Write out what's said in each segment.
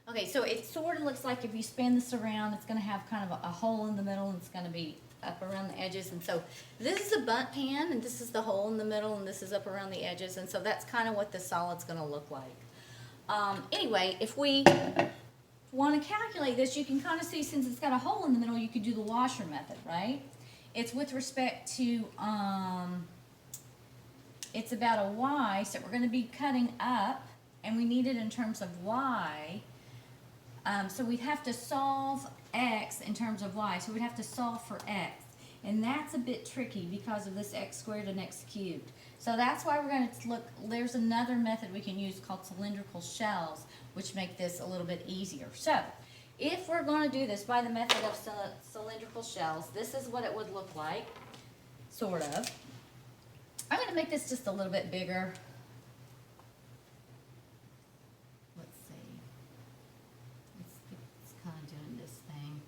Okay, so it sort of looks like if you spin this around, it's going to have kind of a hole in the middle, and it's going to be up around the edges. And so this is a bundt pan, and this is the hole in the middle, and this is up around the edges. And so that's kind of what the solid's going to look like. Anyway, if we want to calculate this, you can kind of see, since it's got a hole in the middle, you could do the washer method, right? It's with respect to, it's about a y, so we're going to be cutting up, and we need it in terms of y. So we'd have to solve x in terms of y, so we'd have to solve for x. And that's a bit tricky because of this x squared and x cubed. So that's why we're going to look, there's another method we can use called cylindrical shells, which make this a little bit easier. So if we're going to do this by the method of cylindrical shells, this is what it would look like, sort of. I'm going to make this just a little bit bigger. Let's see. It's kind of doing this thing.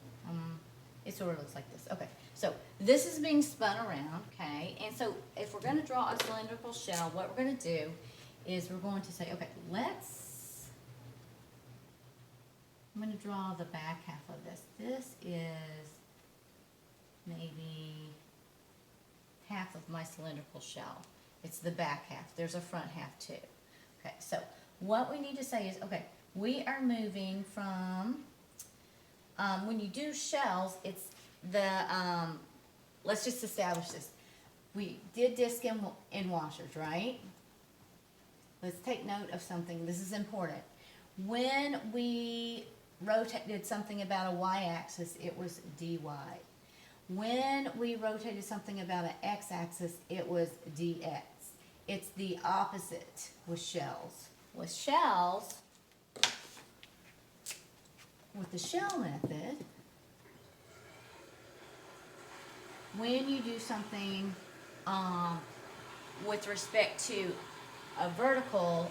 It sort of looks like this. Okay, so this is being spun around, okay? And so if we're going to draw a cylindrical shell, what we're going to do is we're going to say, okay, I'm going to draw the back half of this. This is maybe half of my cylindrical shell. It's the back half. There's a front half too. Okay, so what we need to say is, okay, we are moving from, when you do shells, it's the, let's just establish this. We did disc and washers, right? Let's take note of something. This is important. When we rotated something about a y-axis, it was dy. When we rotated something about an x-axis, it was dx. It's the opposite with shells. With shells, with the shell method, when you do something with respect to a vertical,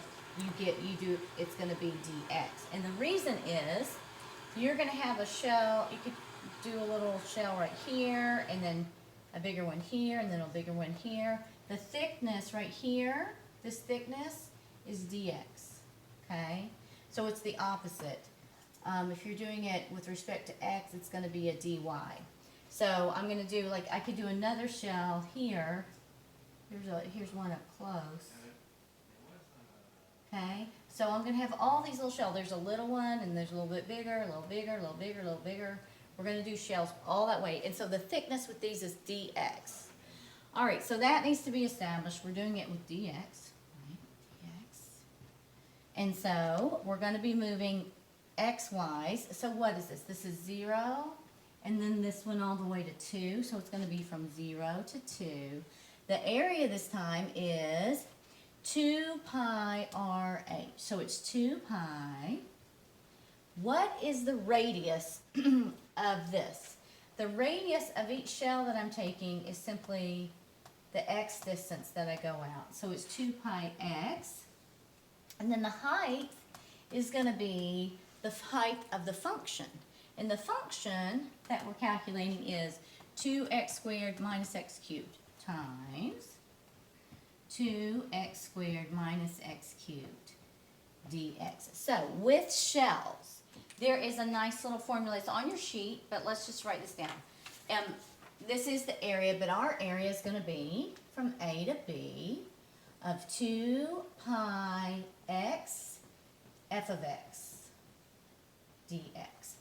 it's going to be dx. And the reason is, you're going to have a shell, you could do a little shell right here, and then a bigger one here, and then a bigger one here. The thickness right here, this thickness, is dx, okay? So it's the opposite. If you're doing it with respect to x, it's going to be a dy. So I'm going to do, like, I could do another shell here. Here's one up close. Okay, so I'm going to have all these little shells. There's a little one, and there's a little bit bigger, a little bigger, a little bigger, a little bigger. We're going to do shells all that way. And so the thickness with these is dx. All right, so that needs to be established. We're doing it with dx. Right? Dx. And so we're going to be moving xy's. So what is this? This is 0, and then this one all the way to 2. So it's going to be from 0 to 2. The area this time is 2 pi r h. So it's 2 pi. What is the radius of this? The radius of each shell that I'm taking is simply the x distance that I go out. So it's 2 pi x. And then the height is going to be the height of the function. And the function that we're calculating is 2x squared minus x cubed times 2x squared minus x cubed dx. So with shells, there is a nice little formula. It's on your sheet, but let's just write this down. This is the area, but our area is going to be from A to B of 2 pi x f of x dx.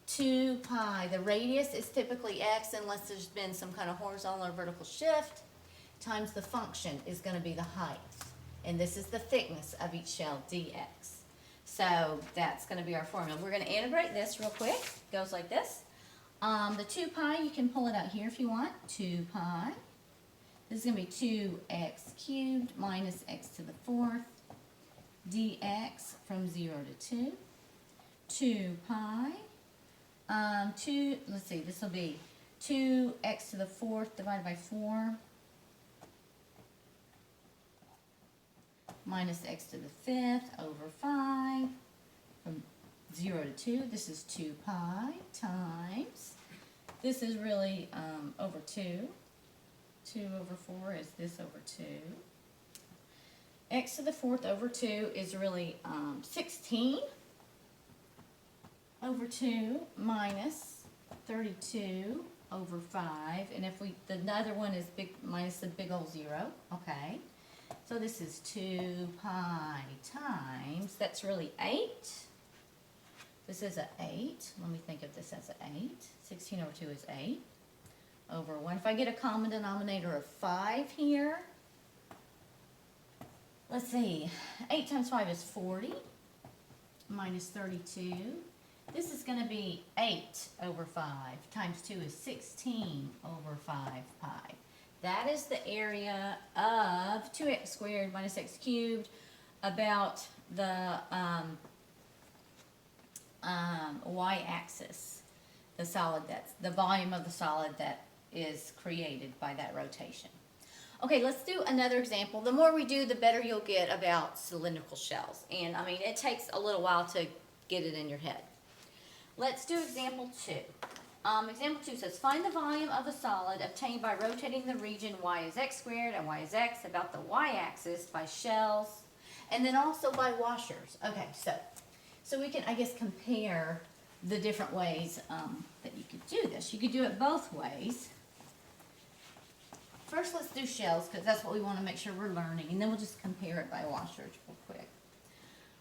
2 pi, the radius is typically x unless there's been some kind of horizontal or vertical shift, times the function is going to be the height. And this is the thickness of each shell, dx. So that's going to be our formula. We're going to integrate this real quick. It goes like this. The 2 pi, you can pull it out here if you want. 2 pi. This is going to be 2x cubed minus x to the 4th dx from 0 to 2. 2 pi. Let's see, this will be 2x to the 4th divided by 4 minus x to the 5th over 5 from 0 to 2. This is 2 pi times, this is really over 2. 2 over 4 is this over 2. X to the 4th over 2 is really 16. over 2 minus 32 over 5. And if the other one is big minus the big old 0, okay. So this is 2 pi times, that's really 8. This is an 8. Let me think of this as an 8. 16 over 2 is 8. Over 1. If I get a common denominator of 5 here, let's see, 8 times 5 is 40, minus 32. This is going to be 8 over 5, times 2 is 16 over 5 pi. That is the area of 2x squared minus x cubed about the y-axis, the solid that's, the volume of the solid that is created by that rotation. Okay, let's do another example. The more we do, the better you'll get about cylindrical shells. And I mean, it takes a little while to get it in your head. Let's do example 2. Example 2 says, find the volume of the solid obtained by rotating the region y is x squared and y is x about the y-axis by shells, and then also by washers. Okay, so we can, I guess, compare the different ways that you could do this. You could do it both ways. First, let's do shells, because that's what we want to make sure we're learning, and then we'll just compare it by washers real quick.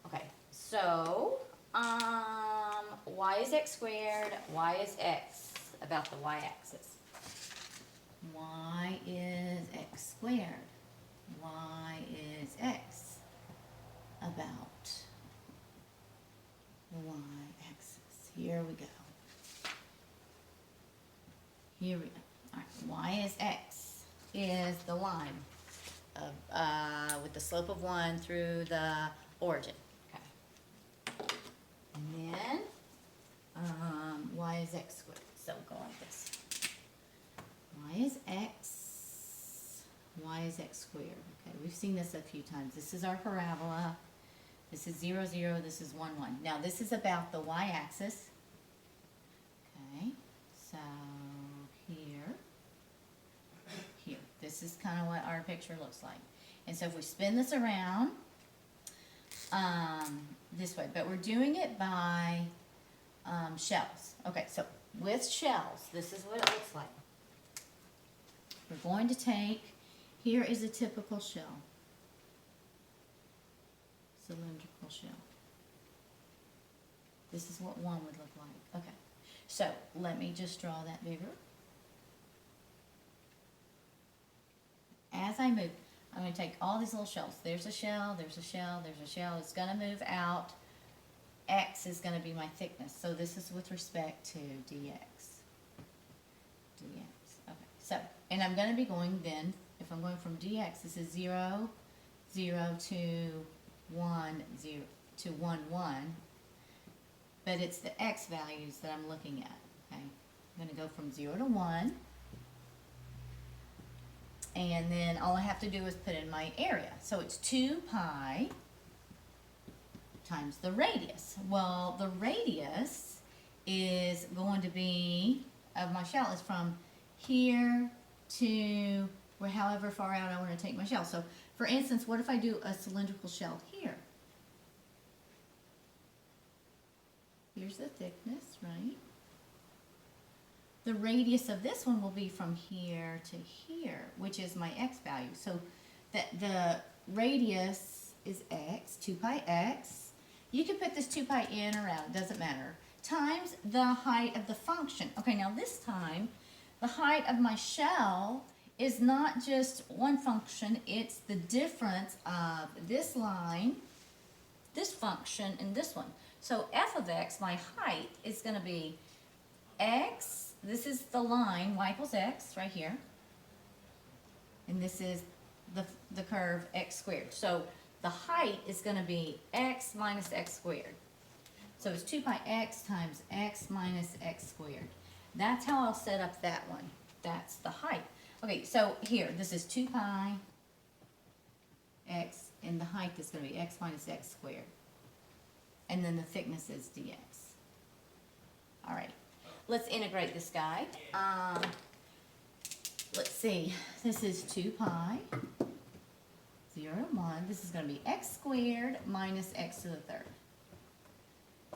Okay, so y is x squared, y is x about the y-axis. Y is x squared, y is x about the y-axis. Here we go. Here we go. All right, y is x is the line of, with the slope of 1 through the origin. Okay. And then y is x squared. So we'll go like this. Y is x. Y is x squared. Okay, we've seen this a few times. This is our parabola. This is 0, 0. This is 1, 1. Now this is about the y-axis. Okay, so here. This is kind of what our picture looks like. And so if we spin this around this way, but we're doing it by shells. Okay, so with shells, this is what it looks like. We're going to take, here is a typical shell. Cylindrical shell. This is what one would look like. Okay, so let me just draw that bigger. As I move, I'm going to take all these little shells. There's a shell, there's a shell, there's a shell. It's going to move out. X is going to be my thickness. So this is with respect to dx. dx. Okay. So, and I'm going to be going then, if I'm going from dx, this is 0, 0 to 1, 0 to 1, 1. But it's the x values that I'm looking at. Okay. I'm going to go from 0 to 1. And then all I have to do is put in my area. So it's 2 pi times the radius. Well, the radius is going to be, of my shell, is from here to where, however far out I want to take my shell. So, for instance, what if I do a cylindrical shell here? Here's the thickness, right? The radius of this one will be from here to here, which is my x value. So the radius is x, 2 pi x. You can put this 2 pi in or out, it doesn't matter. Times the height of the function. Okay, now this time, the height of my shell is not just one function, it's the difference of this line, this function, and this one. So f of x, my height, is going to be x. This is the line, y equals x, right here. And this is the curve, x squared. So the height is going to be x minus x squared. So it's 2 pi x times x minus x squared. That's how I'll set up that one. That's the height. Okay, so here, this is 2 pi x, and the height is going to be x minus x squared. And then the thickness is dx. All right. Let's integrate this guy. Let's see. This is 2 pi, 0, 1. This is going to be x squared minus x to the third.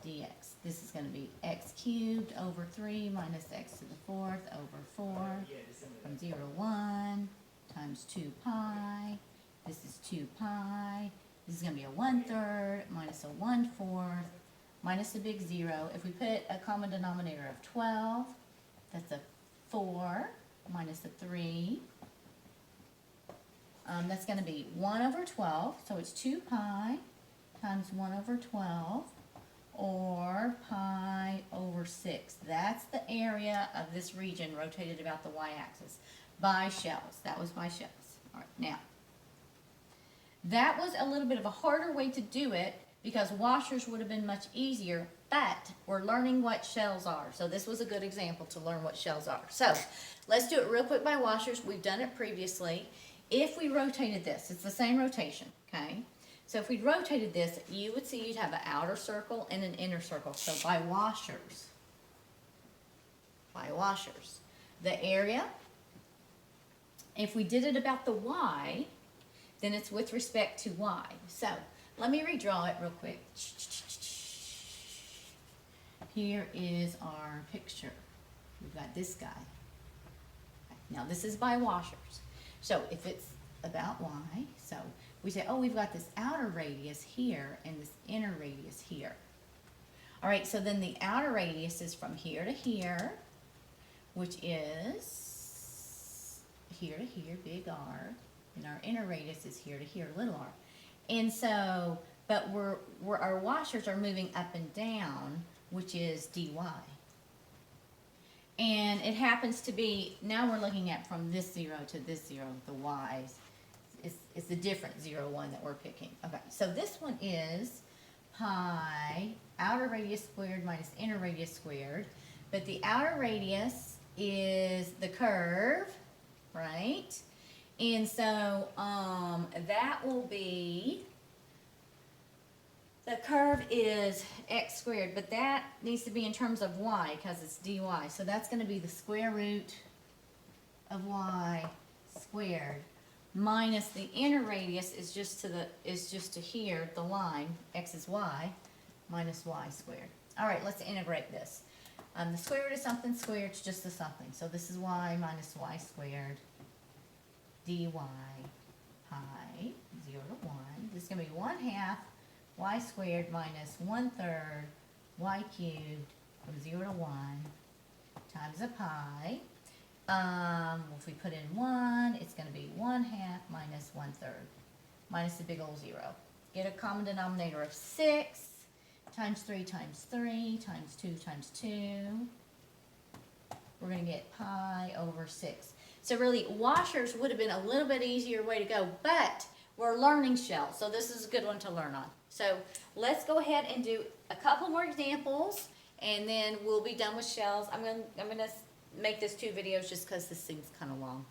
dx. This is going to be x cubed over 3 minus x to the 4th over 4 from 0 to 1 times 2 pi. This is 2 pi. This is going to be a 1/3 minus a 1/4 minus a big 0. If we put a common denominator of 12, that's a 4 minus a 3. That's going to be 1 over 12, so it's 2 pi times 1 over 12, or pi over 6. That's the area of this region rotated about the y-axis by shells. That was by shells. All right, now, that was a little bit of a harder way to do it because washers would have been much easier, but we're learning what shells are. So this was a good example to learn what shells are. So let's do it real quick by washers. We've done it previously. If we rotated this, it's the same rotation, okay? So if we rotated this, you would see you'd have an outer circle and an inner circle. So by washers, the area, if we did it about the y, then it's with respect to y. So let me redraw it real quick. Here is our picture. We've got this guy. Now this is by washers. So if it's about y, so we say, oh, we've got this outer radius here and this inner radius here. All right, so then the outer radius is from here to here, which is here to here, big R, and our inner radius is here to here, little r. And so, but our washers are moving up and down, which is dy. And it happens to be, now we're looking at from this 0 to this 0, the y's. It's the different 0, 1 that we're picking. Okay, so this one is pi outer radius squared minus inner radius squared. But the outer radius is the curve, right? And so that will be, the curve is x squared, but that needs to be in terms of y because it's dy. So that's going to be the square root of y squared minus the inner radius is just to here, the line, x is y, minus y squared. All right, let's integrate this. The square root of something squared is just a something. So this is y minus y squared dy pi 0 to 1. This is going to be 1/2 y squared minus 1/3 y cubed from 0 to 1 times a pi. If we put in 1, it's going to be 1/2 minus 1/3 minus the big old 0. Get a common denominator of 6 times 3 times 3 times 2 times 2. We're going to get pi over 6. So really, washers would have been a little bit easier way to go, but we're learning shells, so this is a good one to learn on. So let's go ahead and do a couple more examples, and then we'll be done with shells. I'm gonna make this 2 videos just because this thing's kind of long.